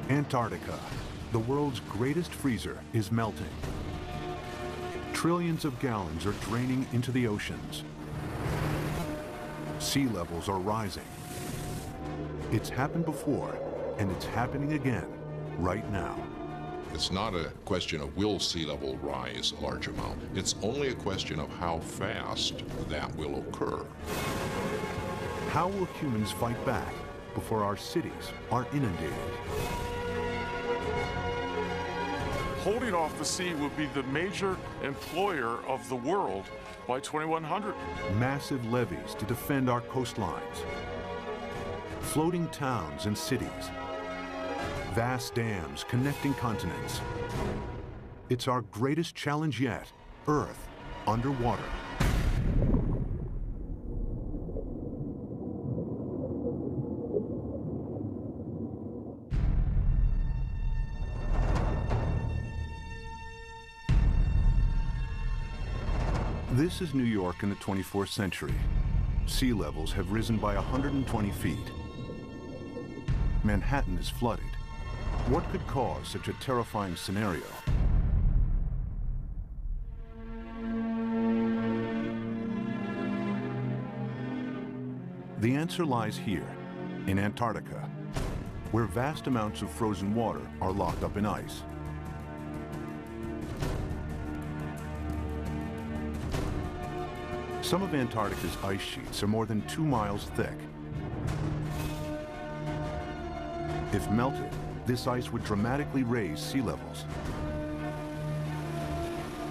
Antarctica, the world's greatest freezer, is melting. Trillions of gallons are draining into the oceans. Sea levels are rising. It's happened before, and it's happening again, right now. It's not a question of will sea level rise a large amount. It's only a question of how fast that will occur. How will humans fight back before our cities are inundated? Holding off the sea would be the major employer of the world by 2100. Massive levees to defend our coastlines. Floating towns and cities. Vast dams connecting continents. It's our greatest challenge yet, Earth underwater. This is New York in the 24th century. Sea levels have risen by 120 feet. Manhattan is flooded. What could cause such a terrifying scenario? The answer lies here, in Antarctica, where vast amounts of frozen water are locked up in ice. Some of Antarctica's ice sheets are more than 2 miles thick. If melted, this ice would dramatically raise sea levels.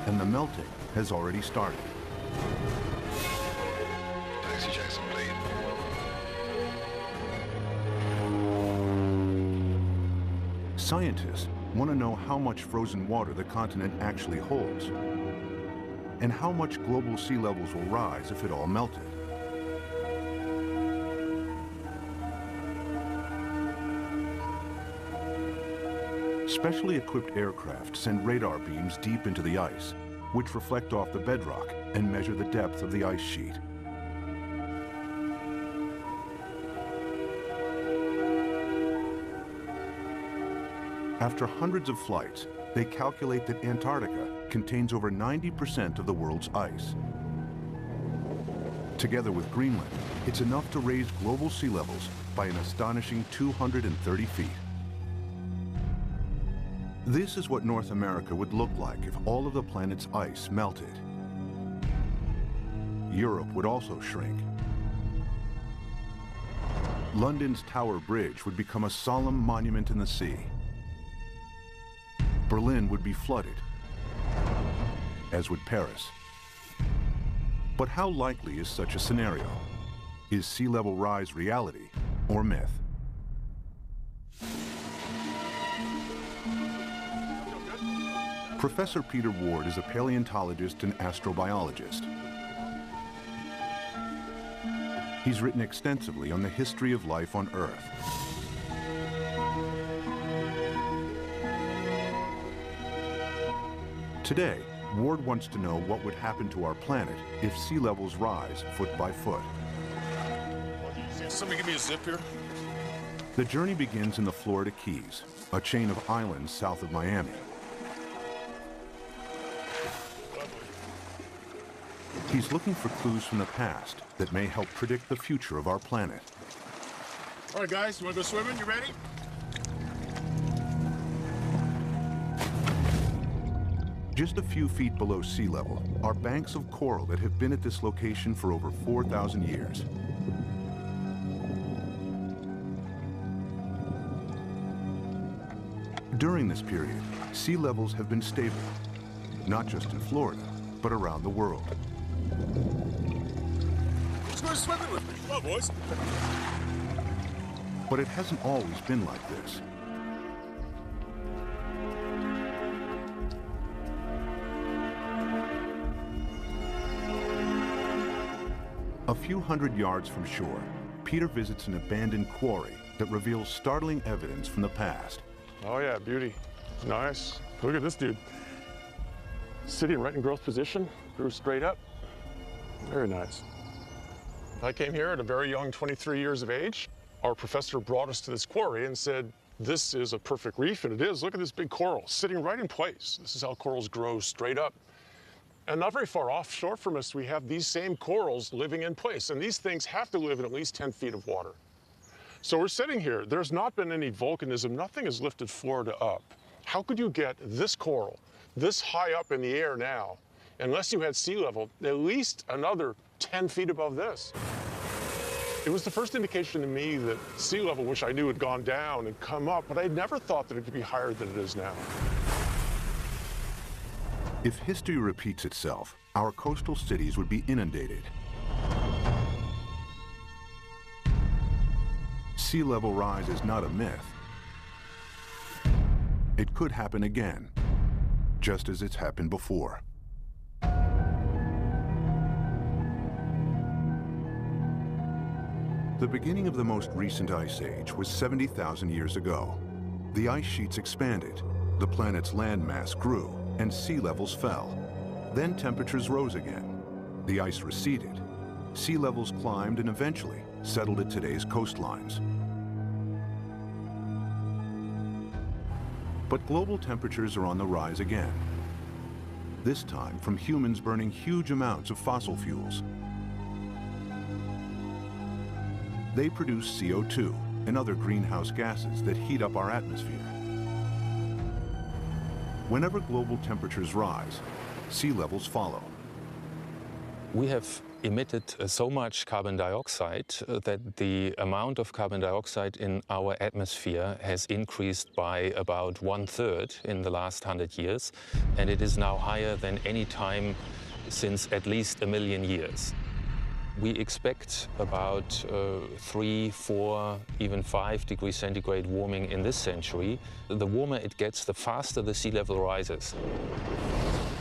And the melting has already started. Taxi Jackson, please. Scientists want to know how much frozen water the continent actually holds, and how much global sea levels will rise if it all melted. Specially equipped aircraft send radar beams deep into the ice, which reflect off the bedrock and measure the depth of the ice sheet. After hundreds of flights, they calculate that Antarctica contains over 90% of the world's ice. Together with Greenland, it's enough to raise global sea levels by an astonishing 230 feet. This is what North America would look like if all of the planet's ice melted. Europe would also shrink. London's Tower Bridge would become a solemn monument in the sea. Berlin would be flooded, as would Paris. But how likely is such a scenario? Is sea level rise reality or myth? Professor Peter Ward is a paleontologist and astrobiologist. He's written extensively on the history of life on Earth. Today, Ward wants to know what would happen to our planet if sea levels rise foot by foot. Somebody give me a zip here. The journey begins in the Florida Keys, a chain of islands south of Miami. He's looking for clues from the past that may help predict the future of our planet. All right, guys, you want to go swimming? You ready? Just a few feet below sea level are banks of coral that have been at this location for over 4,000 years. During this period, sea levels have been stable, not just in Florida, but around the world. Let's go swimming with me. Come on, boys. But it hasn't always been like this. A few hundred yards from shore, Peter visits an abandoned quarry that reveals startling evidence from the past. Oh yeah, beauty. Nice. Look at this dude. Sitting right in growth position, grew straight up. Very nice. I came here at a very young 23 years of age. Our professor brought us to this quarry and said, This is a perfect reef, and it is. Look at this big coral sitting right in place. This is how corals grow straight up. And not very far offshore from us, we have these same corals living in place. And these things have to live in at least 10 feet of water. So we're sitting here. There's not been any volcanism. Nothing has lifted Florida up. How could you get this coral this high up in the air now, unless you had sea level, at least another 10 feet above this? It was the first indication to me that sea level, which I knew had gone down and come up, but I never thought that it could be higher than it is now. If history repeats itself, our coastal cities would be inundated. Sea level rise is not a myth. It could happen again, just as it's happened before. The beginning of the most recent ice age was 70,000 years ago. The ice sheets expanded, the planet's landmass grew, and sea levels fell. Then temperatures rose again. The ice receded. Sea levels climbed and eventually settled at today's coastlines. But global temperatures are on the rise again. This time from humans burning huge amounts of fossil fuels. They produce CO2 and other greenhouse gases that heat up our atmosphere. Whenever global temperatures rise, sea levels follow. We have emitted so much carbon dioxide that the amount of carbon dioxide in our atmosphere has increased by about 1/3 in the last 100 years, and it is now higher than any time since at least 1 million years. We expect about 3, 4, even 5 degrees centigrade warming in this century. The warmer it gets, the faster the sea level rises.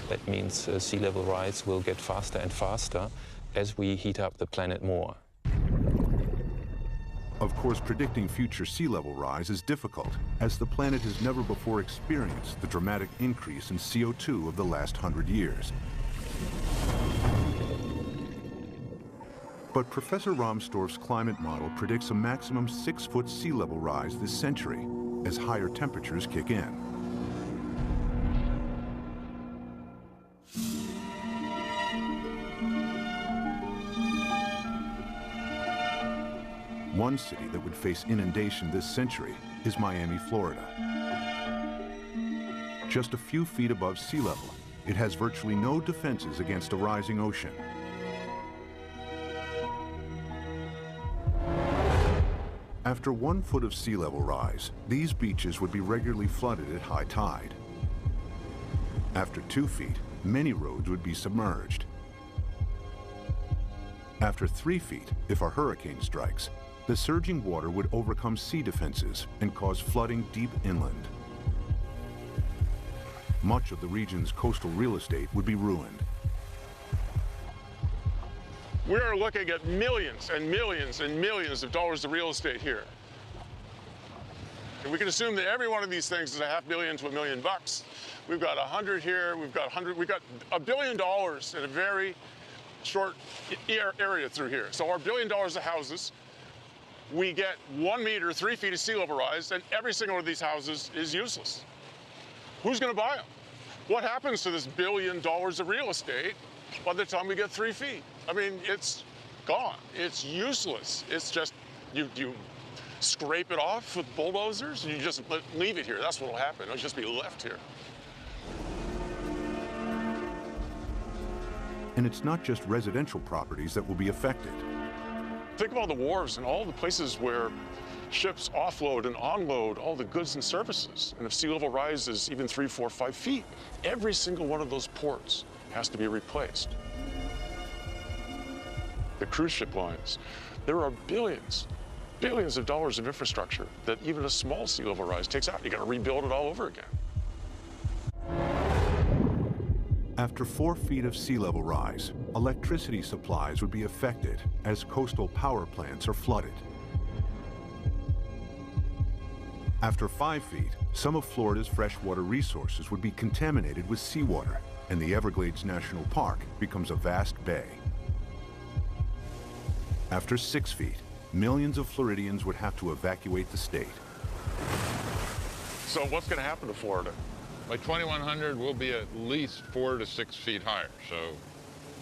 That means sea level rise will get faster and faster as we heat up the planet more. Of course, predicting future sea level rise is difficult, as the planet has never before experienced the dramatic increase in CO2 of the last 100 years. But Professor Rahmstorf's climate model predicts a maximum 6-foot sea level rise this century as higher temperatures kick in. One city that would face inundation this century is Miami, Florida. Just a few feet above sea level, it has virtually no defenses against a rising ocean. After 1 foot of sea level rise, these beaches would be regularly flooded at high tide. After 2 feet, many roads would be submerged. After 3 feet, if a hurricane strikes, the surging water would overcome sea defenses and cause flooding deep inland. Much of the region's coastal real estate would be ruined. We are looking at millions and millions and millions of dollars of real estate here. And we can assume that every one of these things is $500,000 to $1 million. We've got 100 here, we've got $1 billion in a very short area through here. So our $1 billion of houses, we get 1 meter, 3 feet of sea level rise, and every single one of these houses is useless. Who's gonna buy them? What happens to this $1 billion of real estate by the time we get 3 feet? I mean, it's gone. It's useless. It's just, you scrape it off with bulldozers, and you just leave it here. That's what'll happen. It'll just be left here. And it's not just residential properties that will be affected. Think of all the wharves and all the places where ships offload and onload all the goods and services. And if sea level rises even 3, 4, 5 feet, every single one of those ports has to be replaced. The cruise ship lines, there are billions of dollars of infrastructure that even a small sea level rise takes out. You gotta rebuild it all over again. After 4 feet of sea level rise, electricity supplies would be affected as coastal power plants are flooded. After 5 feet, some of Florida's freshwater resources would be contaminated with seawater, and the Everglades National Park becomes a vast bay. After 6 feet, millions of Floridians would have to evacuate the state. So what's going to happen to Florida? By 2100, we'll be at least 4 to 6 feet higher. So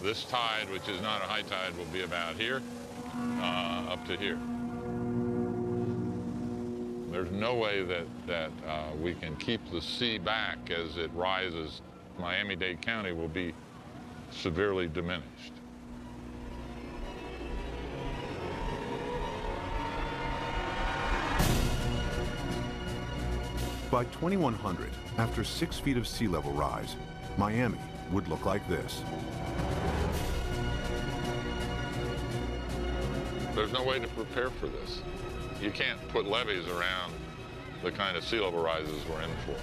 this tide, which is not a high tide, will be about here, up to here. There's no way that we can keep the sea back as it rises. Miami-Dade County will be severely diminished. By 2100, after 6 feet of sea level rise, Miami would look like this. There's no way to prepare for this. You can't put levees around the kind of sea level rises we're in for.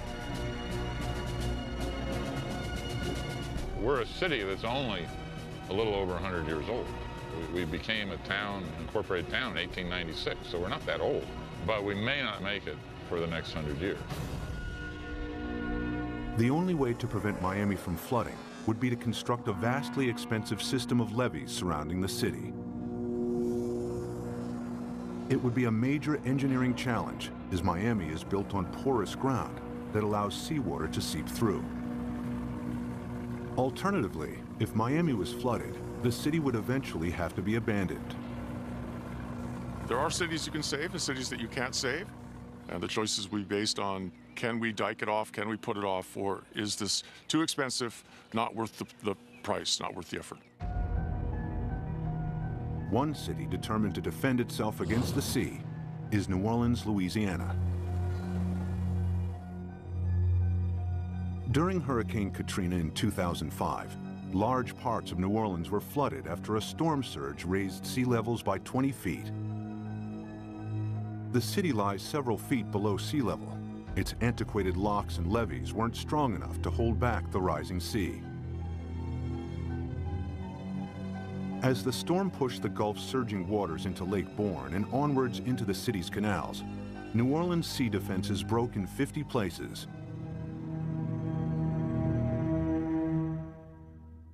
We're a city that's only a little over 100 years old. We became a town, incorporated town in 1896, so we're not that old. But we may not make it for the next 100 years. The only way to prevent Miami from flooding would be to construct a vastly expensive system of levees surrounding the city. It would be a major engineering challenge, as Miami is built on porous ground that allows seawater to seep through. Alternatively, if Miami was flooded, the city would eventually have to be abandoned. There are cities you can save and cities that you can't save. And the choices will be based on, can we dike it off, can we put it off, or is this too expensive, not worth the price, not worth the effort. One city determined to defend itself against the sea is New Orleans, Louisiana. During Hurricane Katrina in 2005, large parts of New Orleans were flooded after a storm surge raised sea levels by 20 feet. The city lies several feet below sea level. Its antiquated locks and levees weren't strong enough to hold back the rising sea. As the storm pushed the Gulf's surging waters into Lake Borgne and onwards into the city's canals, New Orleans' sea defenses broke in 50 places.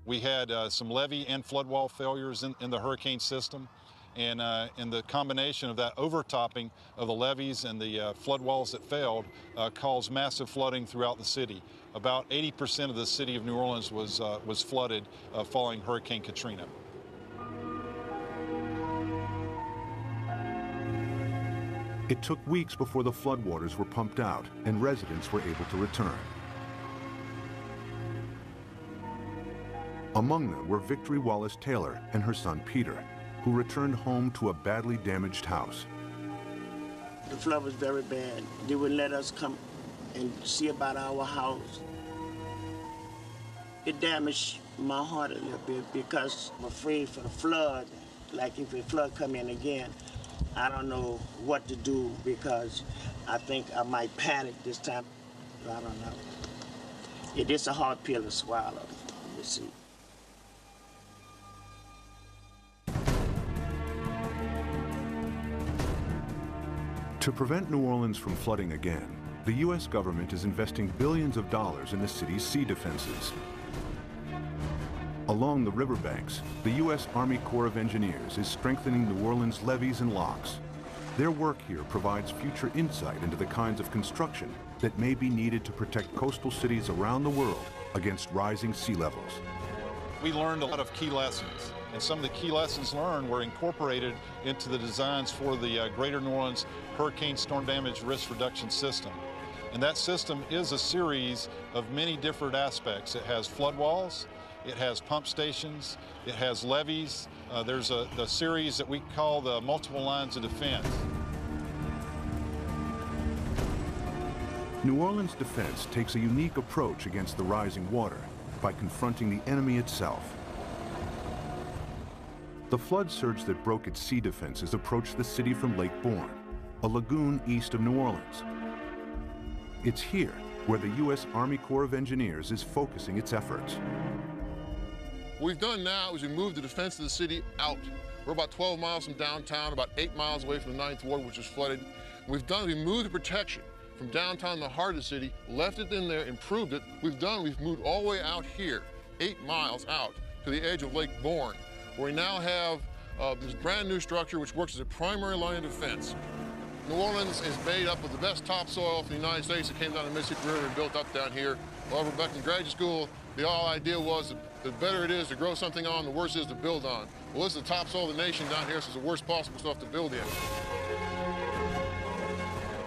We had some levee and flood wall failures in the hurricane system. And the combination of that overtopping of the levees and the flood walls that failed caused massive flooding throughout the city. About 80% of the city of New Orleans was flooded following Hurricane Katrina. It took weeks before the floodwaters were pumped out and residents were able to return. Among them were Victory Wallace Taylor and her son Peter, who returned home to a badly damaged house. The flood was very bad. They wouldn't let us come and see about our house. It damaged my heart a little bit because I'm afraid for the flood. Like if the flood come in again, I don't know what to do because I think I might panic this time. I don't know. It is a hard pill to swallow, you see. To prevent New Orleans from flooding again, the U.S. government is investing billions of dollars in the city's sea defenses. Along the riverbanks, the U.S. Army Corps of Engineers is strengthening New Orleans' levees and locks. Their work here provides future insight into the kinds of construction that may be needed to protect coastal cities around the world against rising sea levels. We learned a lot of key lessons, and some of the key lessons learned were incorporated into the designs for the Greater New Orleans Hurricane Storm Damage Risk Reduction System. And that system is a series of many different aspects. It has flood walls, it has pump stations, it has levees. There's the series that we call the multiple lines of defense. New Orleans' defense takes a unique approach against the rising water by confronting the enemy itself. The flood surge that broke its sea defenses approached the city from Lake Borgne, a lagoon east of New Orleans. It's here where the U.S. Army Corps of Engineers is focusing its efforts. What we've done now is we moved the defense of the city out. We're about 12 miles from downtown, about 8 miles away from the 9th Ward, which is flooded. We moved the protection from downtown, the heart of the city, left it in there, improved it. We've moved all the way out here, 8 miles out to the edge of Lake Borgne, where we now have this brand new structure which works as a primary line of defense. New Orleans is made up of the best topsoil from the United States that came down the Mississippi River and built up down here. However, back in graduate school, the whole idea was the better it is to grow something on, the worse it is to build on. Well, this is the topsoil of the nation down here, so it's the worst possible stuff to build in.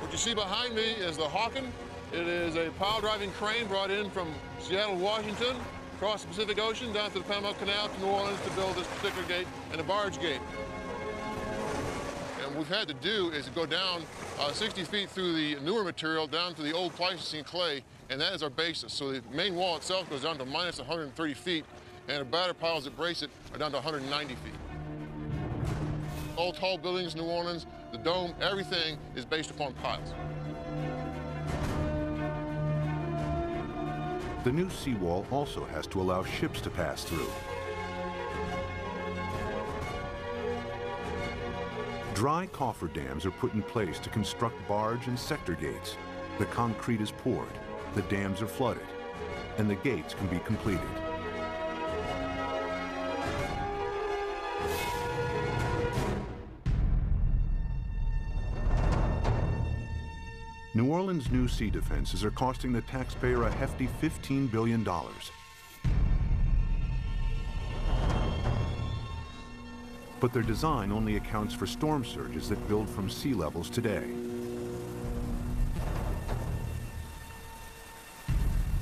What you see behind me is the Hawken. It is a pile-driving crane brought in from Seattle, Washington, across the Pacific Ocean, down to the Panama Canal to New Orleans to build this particular gate and a barge gate. And what we've had to do is go down 60 feet through the newer material down to the old Pleistocene clay, and that is our basis. So the main wall itself goes down to minus 130 feet, and the batter piles that brace it are down to 190 feet. All tall buildings in New Orleans, the dome, everything is based upon piles. The new seawall also has to allow ships to pass through. Dry cofferdams are put in place to construct barge and sector gates. The concrete is poured, the dams are flooded, and the gates can be completed. New Orleans' new sea defenses are costing the taxpayer a hefty $15 billion. But their design only accounts for storm surges that build from sea levels today.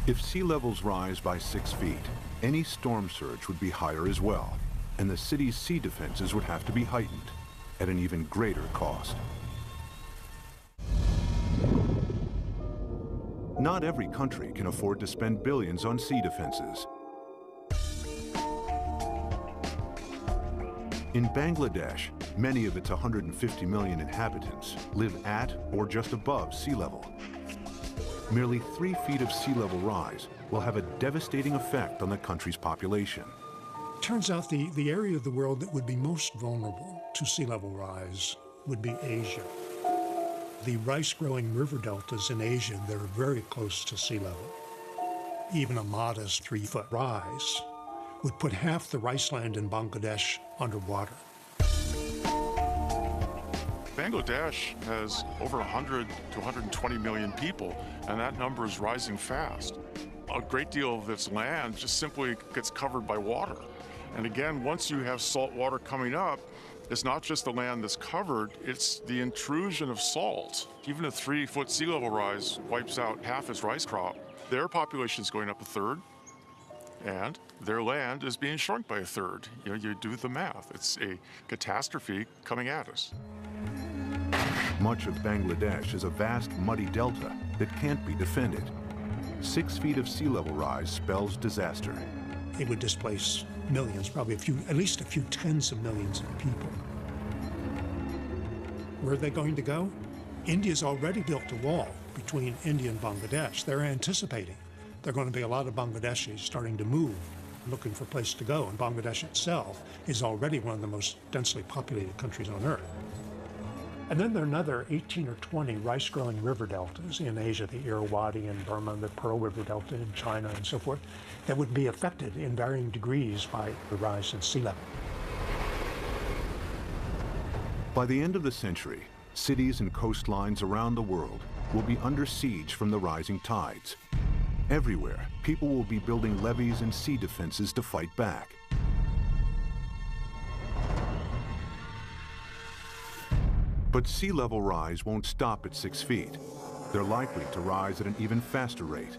If sea levels rise by 6 feet, any storm surge would be higher as well, and the city's sea defenses would have to be heightened at an even greater cost. Not every country can afford to spend billions on sea defenses. In Bangladesh, many of its 150 million inhabitants live at or just above sea level. Merely 3 feet of sea level rise will have a devastating effect on the country's population. Turns out the area of the world that would be most vulnerable to sea level rise would be Asia. The rice-growing river deltas in Asia, they're very close to sea level. Even a modest 3-foot rise would put half the rice land in Bangladesh underwater. Bangladesh has over 100 to 120 million people, and that number is rising fast. A great deal of its land just simply gets covered by water. And again, once you have salt water coming up, it's not just the land that's covered, it's the intrusion of salt. Even a 3-foot sea level rise wipes out half its rice crop. Their population is going up a third, and their land is being shrunk by a third. You know, you do the math. It's a catastrophe coming at us. Much of Bangladesh is a vast muddy delta that can't be defended. 6 feet of sea level rise spells disaster. It would displace millions, probably at least a few tens of millions of people. Where are they going to go? India's already built a wall between India and Bangladesh. They're anticipating there are going to be a lot of Bangladeshis starting to move, looking for a place to go, and Bangladesh itself is already one of the most densely populated countries on Earth. And then there are another 18 or 20 rice-growing river deltas in Asia, the Irrawaddy in Burma, the Pearl River Delta in China, and so forth, that would be affected in varying degrees by the rise in sea level. By the end of the century, cities and coastlines around the world will be under siege from the rising tides. Everywhere, people will be building levees and sea defenses to fight back. But sea level rise won't stop at 6 feet. They're likely to rise at an even faster rate.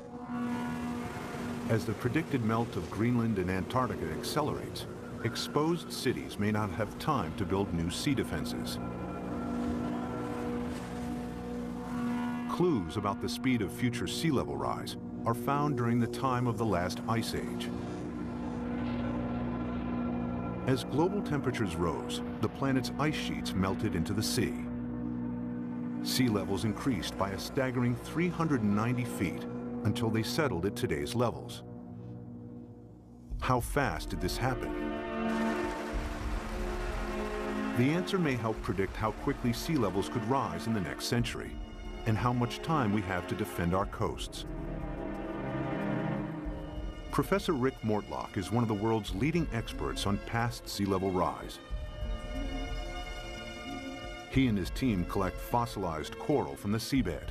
As the predicted melt of Greenland and Antarctica accelerates, exposed cities may not have time to build new sea defenses. Clues about the speed of future sea level rise are found during the time of the last ice age. As global temperatures rose, the planet's ice sheets melted into the sea. Sea levels increased by a staggering 390 feet until they settled at today's levels. How fast did this happen? The answer may help predict how quickly sea levels could rise in the next century, and how much time we have to defend our coasts. Professor Rick Mortlock is one of the world's leading experts on past sea level rise. He and his team collect fossilized coral from the seabed.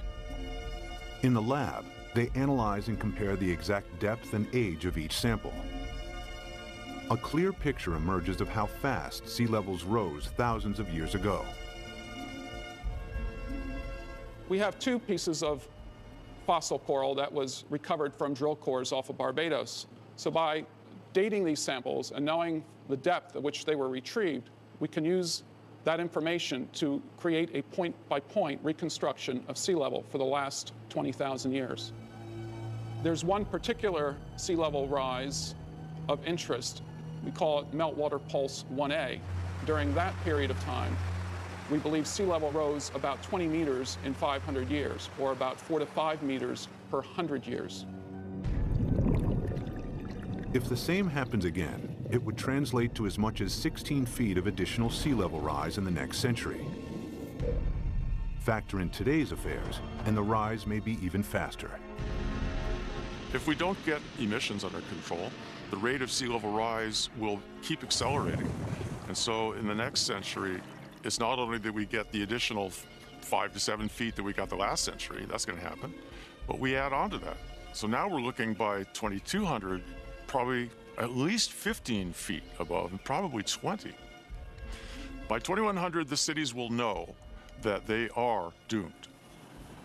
In the lab, they analyze and compare the exact depth and age of each sample. A clear picture emerges of how fast sea levels rose thousands of years ago. We have two pieces of fossil coral that was recovered from drill cores off of Barbados. So by dating these samples and knowing the depth at which they were retrieved, we can use that information to create a point-by-point reconstruction of sea level for the last 20,000 years. There's one particular sea level rise of interest. We call it Meltwater Pulse 1A. During that period of time, we believe sea level rose about 20 meters in 500 years, or about 4 to 5 meters per 100 years. If the same happens again, it would translate to as much as 16 feet of additional sea level rise in the next century. Factor in today's affairs, and the rise may be even faster. If we don't get emissions under control, the rate of sea level rise will keep accelerating. And so in the next century, it's not only that we get the additional 5 to 7 feet that we got the last century, that's going to happen, but we add on to that. So now we're looking by 2200, probably at least 15 feet above, and probably 20. By 2100, the cities will know that they are doomed.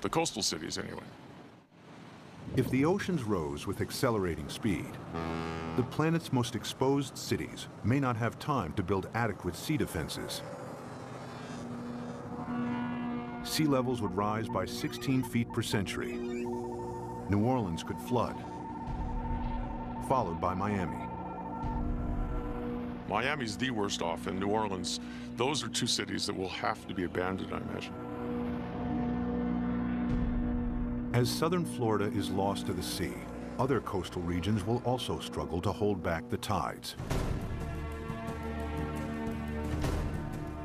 The coastal cities, anyway. If the oceans rose with accelerating speed, the planet's most exposed cities may not have time to build adequate sea defenses. Sea levels would rise by 16 feet per century. New Orleans could flood, followed by Miami. Miami's the worst off, and New Orleans, those are two cities that will have to be abandoned, I imagine. As southern Florida is lost to the sea, other coastal regions will also struggle to hold back the tides.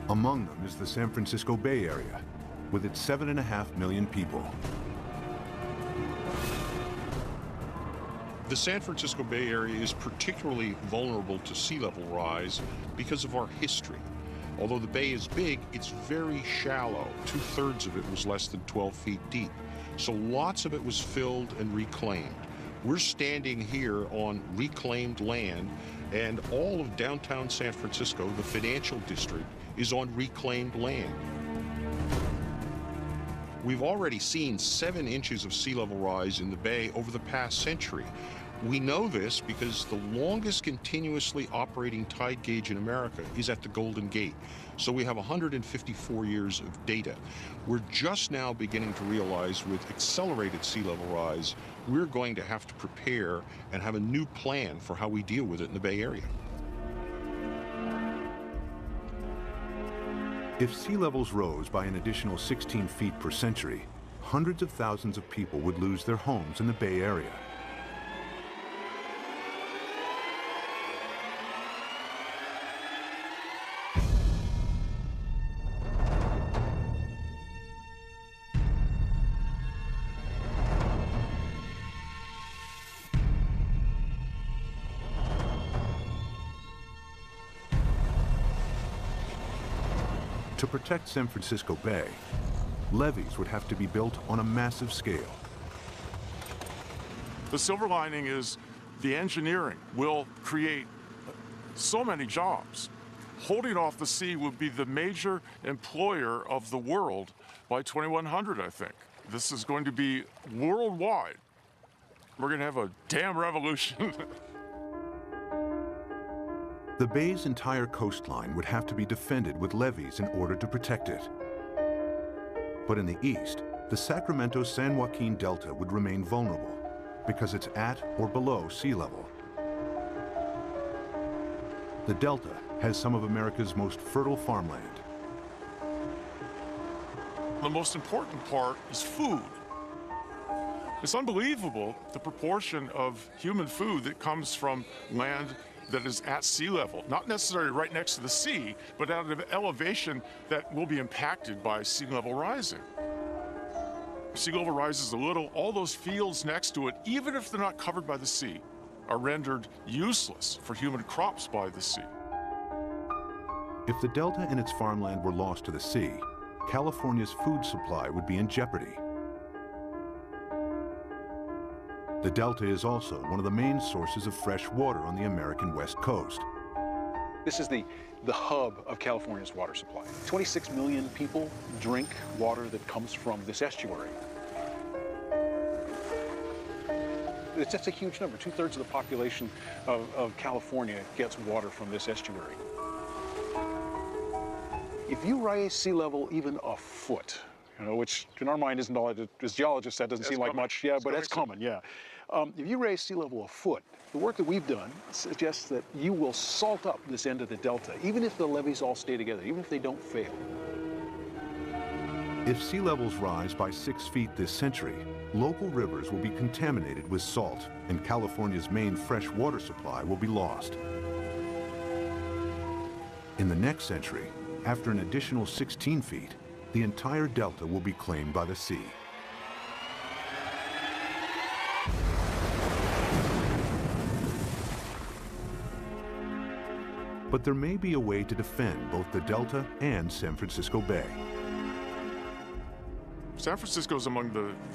Among them is the San Francisco Bay Area, with its 7.5 million people. The San Francisco Bay Area is particularly vulnerable to sea level rise because of our history. Although the bay is big, it's very shallow. 2/3 of it was less than 12 feet deep. So lots of it was filled and reclaimed. We're standing here on reclaimed land, and all of downtown San Francisco, the financial district, is on reclaimed land. We've already seen 7 inches of sea level rise in the bay over the past century. We know this because the longest continuously operating tide gauge in America is at the Golden Gate. So we have 154 years of data. We're just now beginning to realize with accelerated sea level rise, we're going to have to prepare and have a new plan for how we deal with it in the Bay Area. If sea levels rose by an additional 16 feet per century, hundreds of thousands of people would lose their homes in the Bay Area. To protect San Francisco Bay, levees would have to be built on a massive scale. The silver lining is the engineering will create so many jobs. Holding off the sea would be the major employer of the world by 2100, I think. This is going to be worldwide. We're going to have a damn revolution. The bay's entire coastline would have to be defended with levees in order to protect it. But in the east, the Sacramento-San Joaquin Delta would remain vulnerable because it's at or below sea level. The Delta has some of America's most fertile farmland. The most important part is food. It's unbelievable the proportion of human food that comes from land that is at sea level, not necessarily right next to the sea, but at an elevation that will be impacted by sea level rising. Sea level rises a little, all those fields next to it, even if they're not covered by the sea, are rendered useless for human crops by the sea. If the Delta and its farmland were lost to the sea, California's food supply would be in jeopardy. The Delta is also one of the main sources of fresh water on the American West Coast. This is the hub of California's water supply. 26 million people drink water that comes from this estuary. It's just a huge number. 2/3 of the population of California gets water from this estuary. If you raise sea level even a foot, which in our mind isn't all, as geologists, that doesn't seem like much, yeah, but that's common, yeah. If you raise sea level a foot, the work that we've done suggests that you will salt up this end of the delta, even if the levees all stay together, even if they don't fail. If sea levels rise by 6 feet this century, local rivers will be contaminated with salt, and California's main fresh water supply will be lost. In the next century, after an additional 16 feet, the entire delta will be claimed by the sea. But there may be a way to defend both the delta and San Francisco Bay. San Francisco is among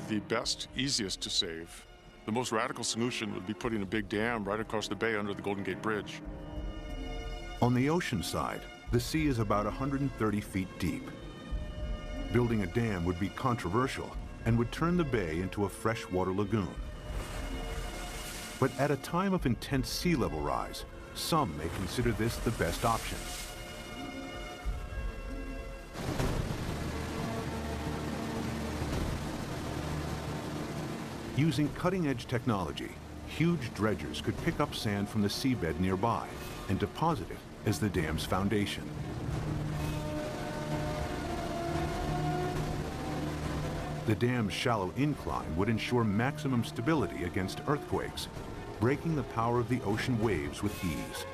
the best, easiest to save. The most radical solution would be putting a big dam right across the bay under the Golden Gate Bridge. On the ocean side, the sea is about 130 feet deep. Building a dam would be controversial and would turn the bay into a freshwater lagoon. But at a time of intense sea level rise, some may consider this the best option. Using cutting-edge technology, huge dredgers could pick up sand from the seabed nearby and deposit it as the dam's foundation. The dam's shallow incline would ensure maximum stability against earthquakes, breaking the power of the ocean waves with ease.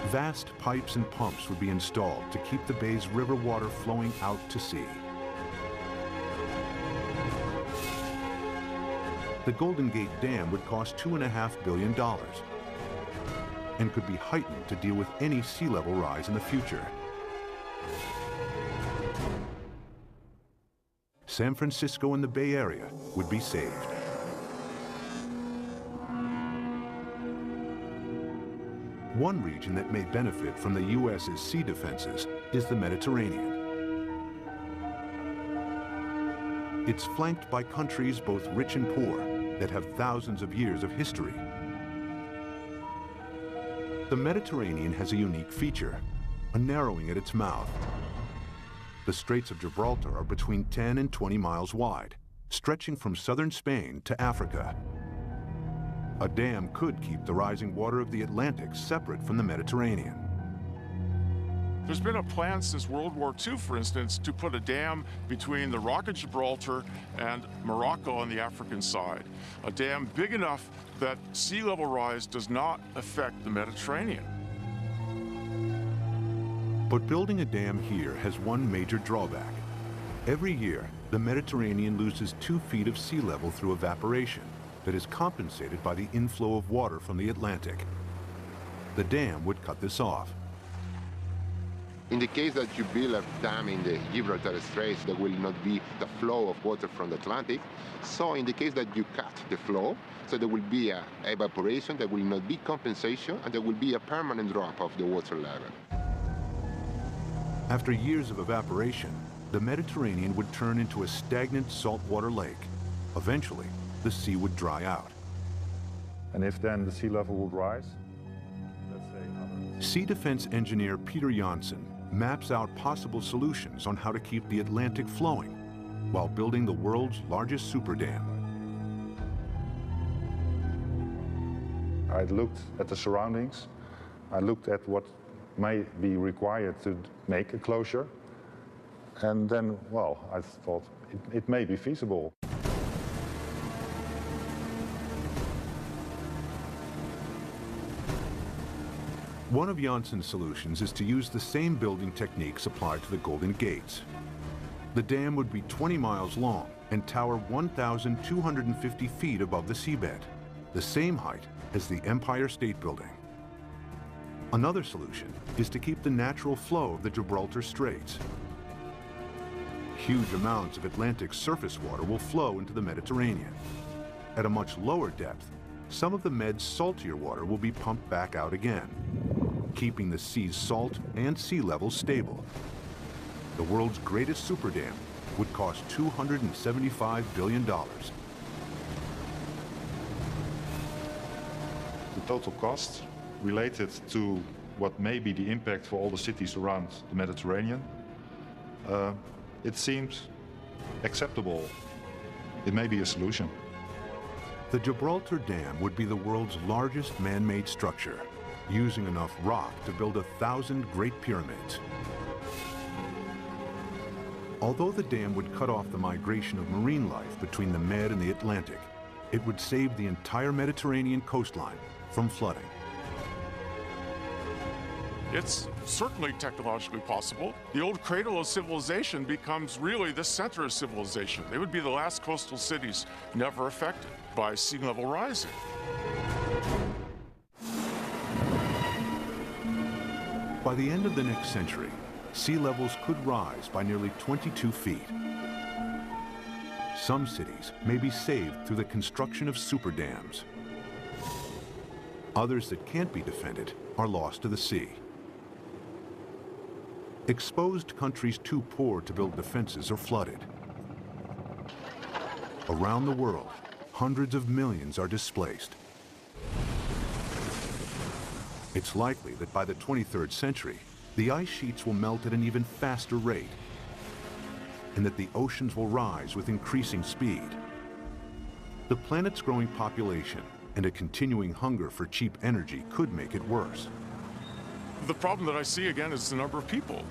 Vast pipes and pumps would be installed to keep the bay's river water flowing out to sea. The Golden Gate Dam would cost $2.5 billion and could be heightened to deal with any sea level rise in the future. San Francisco and the Bay Area would be saved. One region that may benefit from the U.S.'s sea defenses is the Mediterranean. It's flanked by countries both rich and poor that have thousands of years of history. The Mediterranean has a unique feature, a narrowing at its mouth. The Straits of Gibraltar are between 10 and 20 miles wide, stretching from southern Spain to Africa. A dam could keep the rising water of the Atlantic separate from the Mediterranean. There's been a plan since World War II, for instance, to put a dam between the Rock of Gibraltar and Morocco on the African side. A dam big enough that sea level rise does not affect the Mediterranean. But building a dam here has one major drawback. Every year, the Mediterranean loses 2 feet of sea level through evaporation that is compensated by the inflow of water from the Atlantic. The dam would cut this off. In the case that you build a dam in the Gibraltar Straits, there will not be the flow of water from the Atlantic. So in the case that you cut the flow, so there will be a evaporation, there will not be compensation, and there will be a permanent drop of the water level. After years of evaporation, the Mediterranean would turn into a stagnant saltwater lake. Eventually, the sea would dry out. And if then the sea level would rise, let's say Sea defense engineer Peter Janssen maps out possible solutions on how to keep the Atlantic flowing while building the world's largest super dam. I looked at the surroundings. I looked at what may be required to make a closure. And then, well, I thought it may be feasible. One of Janssen's solutions is to use the same building techniques applied to the Golden Gates. The dam would be 20 miles long and tower 1,250 feet above the seabed. the same height as the Empire State Building. Another solution is to keep the natural flow of the Gibraltar Straits. Huge amounts of Atlantic surface water will flow into the Mediterranean. At a much lower depth, some of the Med's saltier water will be pumped back out again, keeping the sea's salt and sea level stable. The world's greatest super dam would cost $275 billion. The total cost related to what may be the impact for all the cities around the Mediterranean, it seems acceptable. It may be a solution. The Gibraltar Dam would be the world's largest man-made structure, using enough rock to build 1,000 Great Pyramids. Although the dam would cut off the migration of marine life between the Med and the Atlantic, it would save the entire Mediterranean coastline from flooding. It's certainly technologically possible. The old cradle of civilization becomes really the center of civilization. They would be the last coastal cities never affected by sea level rising. By the end of the next century, sea levels could rise by nearly 22 feet. Some cities may be saved through the construction of super dams. Others that can't be defended are lost to the sea. Exposed countries too poor to build defenses are flooded. Around the world, hundreds of millions are displaced. It's likely that by the 23rd century, the ice sheets will melt at an even faster rate, and that the oceans will rise with increasing speed. The planet's growing population and a continuing hunger for cheap energy could make it worse. The problem that I see again is the number of people.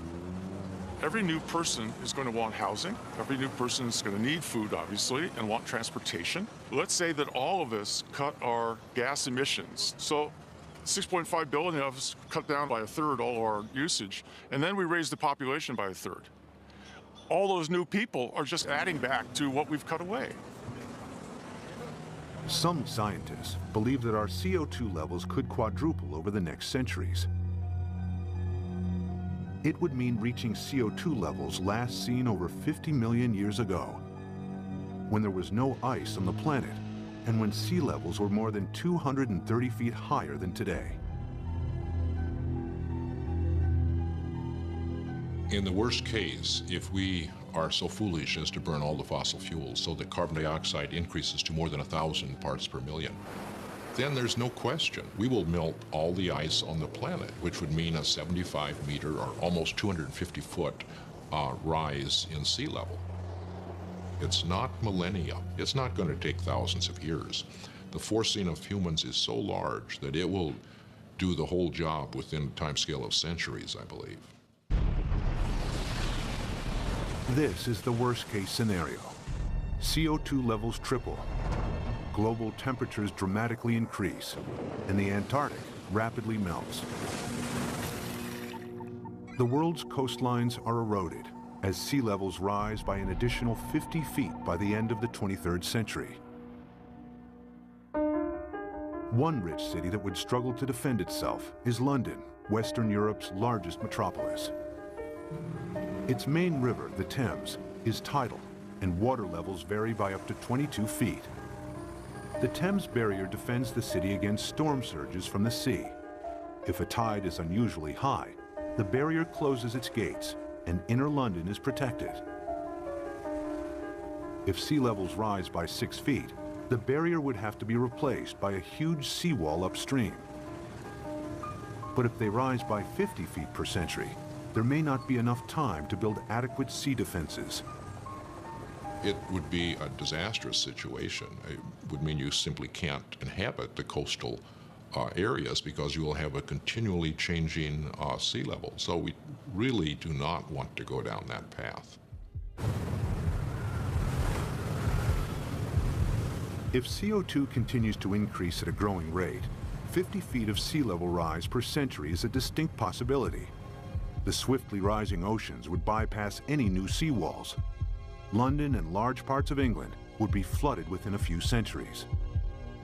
Every new person is going to want housing. Every new person is going to need food, obviously, and want transportation. Let's say that all of us cut our gas emissions. So 6.5 billion of us cut down by a third all our usage, and then we raise the population by a third. All those new people are just adding back to what we've cut away. Some scientists believe that our CO2 levels could quadruple over the next centuries. It would mean reaching CO2 levels last seen over 50 million years ago, when there was no ice on the planet and when sea levels were more than 230 feet higher than today. In the worst case, if we are so foolish as to burn all the fossil fuels so that carbon dioxide increases to more than 1,000 parts per million, then there's no question we will melt all the ice on the planet, which would mean a 75-meter or almost 250-foot rise in sea level. It's not millennia. It's not going to take thousands of years. The forcing of humans is so large that it will do the whole job within a timescale of centuries, I believe. This is the worst-case scenario. CO2 levels triple, global temperatures dramatically increase, and the Antarctic rapidly melts. The world's coastlines are eroded as sea levels rise by an additional 50 feet by the end of the 23rd century. One rich city that would struggle to defend itself is London, Western Europe's largest metropolis. Its main river, the Thames, is tidal, and water levels vary by up to 22 feet. The Thames barrier defends the city against storm surges from the sea. If a tide is unusually high, the barrier closes its gates, and inner London is protected. If sea levels rise by 6 feet, the barrier would have to be replaced by a huge seawall upstream. But if they rise by 50 feet per century, there may not be enough time to build adequate sea defenses. It would be a disastrous situation. It would mean you simply can't inhabit the coastal areas because you will have a continually changing sea level. So we really do not want to go down that path. If CO2 continues to increase at a growing rate, 50 feet of sea level rise per century is a distinct possibility. The swiftly rising oceans would bypass any new seawalls. London and large parts of England would be flooded within a few centuries.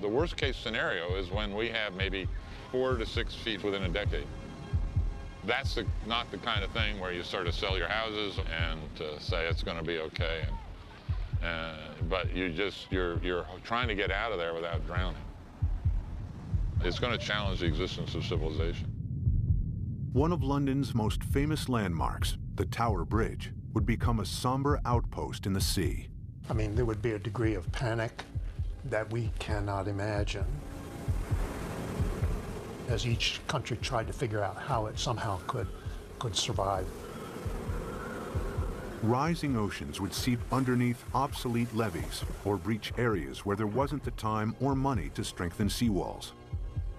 The worst case scenario is when we have maybe 4 to 6 feet within a decade. That's not the kind of thing where you sort of sell your houses and say it's going to be okay. But you're trying to get out of there without drowning. It's going to challenge the existence of civilization. One of London's most famous landmarks, the Tower Bridge, would become a somber outpost in the sea. I mean, there would be a degree of panic that we cannot imagine as each country tried to figure out how it somehow could survive. Rising oceans would seep underneath obsolete levees or breach areas where there wasn't the time or money to strengthen seawalls.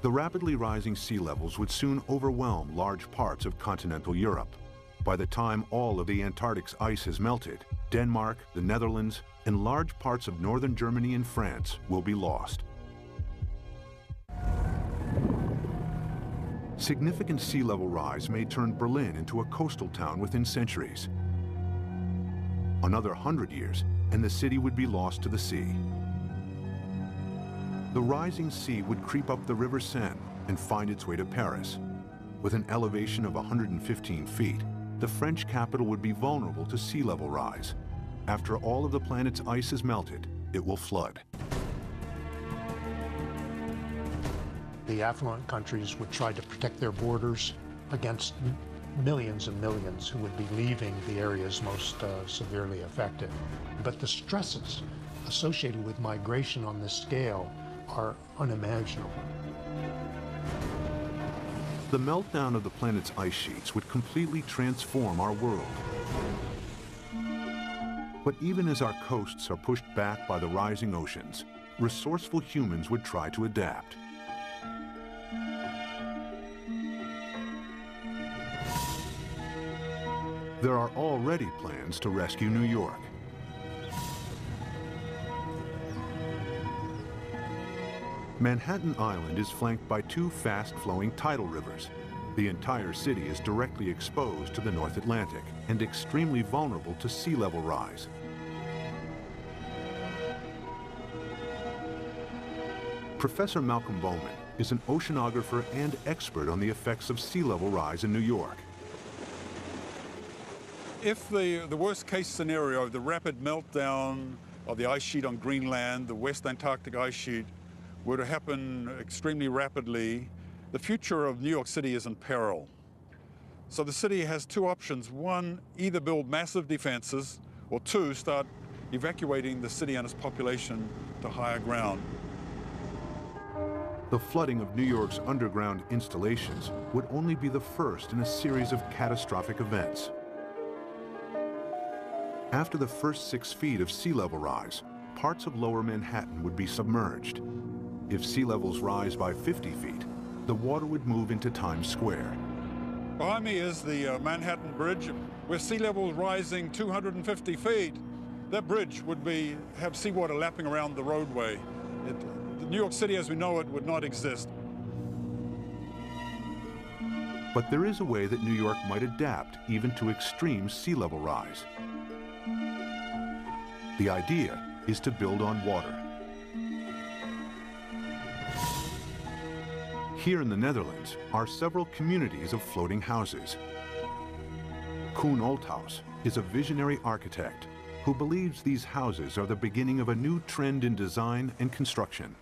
The rapidly rising sea levels would soon overwhelm large parts of continental Europe. By the time all of the Antarctic's ice has melted, Denmark, the Netherlands, and large parts of northern Germany and France will be lost. Significant sea level rise may turn Berlin into a coastal town within centuries. Another 100 years, and the city would be lost to the sea. The rising sea would creep up the River Seine and find its way to Paris. With an elevation of 115 feet, the French capital would be vulnerable to sea level rise. After all of the planet's ice is melted, it will flood. The affluent countries would try to protect their borders against millions and millions who would be leaving the areas most severely affected. But the stresses associated with migration on this scale are unimaginable. The meltdown of the planet's ice sheets would completely transform our world. But even as our coasts are pushed back by the rising oceans, resourceful humans would try to adapt. There are already plans to rescue New York. Manhattan Island is flanked by 2 fast-flowing tidal rivers. The entire city is directly exposed to the North Atlantic and extremely vulnerable to sea level rise. Professor Malcolm Bowman is an oceanographer and expert on the effects of sea level rise in New York. If the worst case scenario of the rapid meltdown of the ice sheet on Greenland, the West Antarctic ice sheet, were to happen extremely rapidly, the future of New York City is in peril. So the city has 2 options. 1, either build massive defenses, or 2, start evacuating the city and its population to higher ground. The flooding of New York's underground installations would only be the first in a series of catastrophic events. After the first 6 feet of sea level rise, parts of lower Manhattan would be submerged. If sea levels rise by 50 feet, the water would move into Times Square. Behind me is the Manhattan Bridge. With sea levels rising 250 feet, that bridge would have seawater lapping around the roadway. New York City as we know it would not exist. But there is a way that New York might adapt even to extreme sea level rise. The idea is to build on water. Here in the Netherlands are several communities of floating houses. Koen Olthaus is a visionary architect who believes these houses are the beginning of a new trend in design and construction.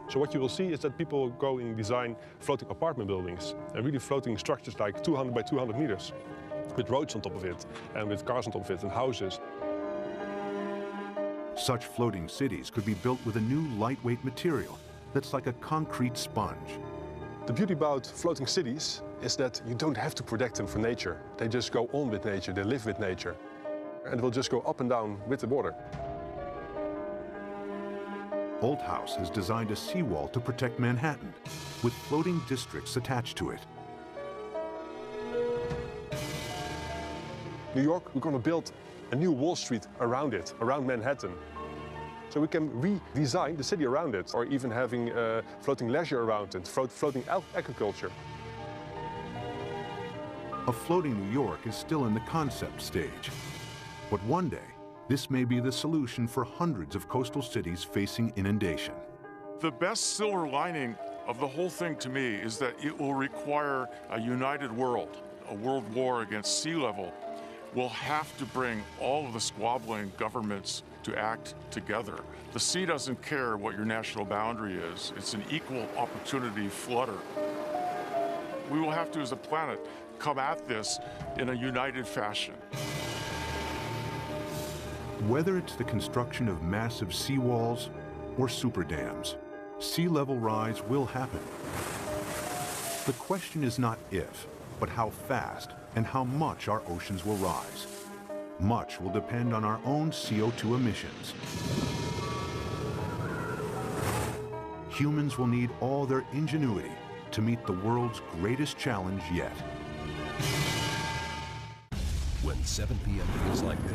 So what you will see is that people go and design floating apartment buildings and really floating structures like 200 by 200 meters with roads on top of it and with cars on top of it and houses. Such floating cities could be built with a new lightweight material that's like a concrete sponge. The beauty about floating cities is that you don't have to protect them from nature. They just go on with nature, they live with nature. And it will just go up and down with the water. Olthaus has designed a seawall to protect Manhattan, with floating districts attached to it. New York, we're going to build a new Wall Street around it, around Manhattan. So we can redesign the city around it, or even having floating leisure around it, floating agriculture. A floating New York is still in the concept stage. But one day, this may be the solution for hundreds of coastal cities facing inundation. The best silver lining of the whole thing to me is that it will require a united world. A world war against sea level will have to bring all of the squabbling governments to act together. The sea doesn't care what your national boundary is. It's an equal opportunity flutter. We will have to, as a planet, come at this in a united fashion. Whether it's the construction of massive seawalls or super dams, sea level rise will happen. The question is not if, but how fast and how much our oceans will rise. Much will depend on our own CO2 emissions. Humans will need all their ingenuity to meet the world's greatest challenge yet. When 7 p.m. feels like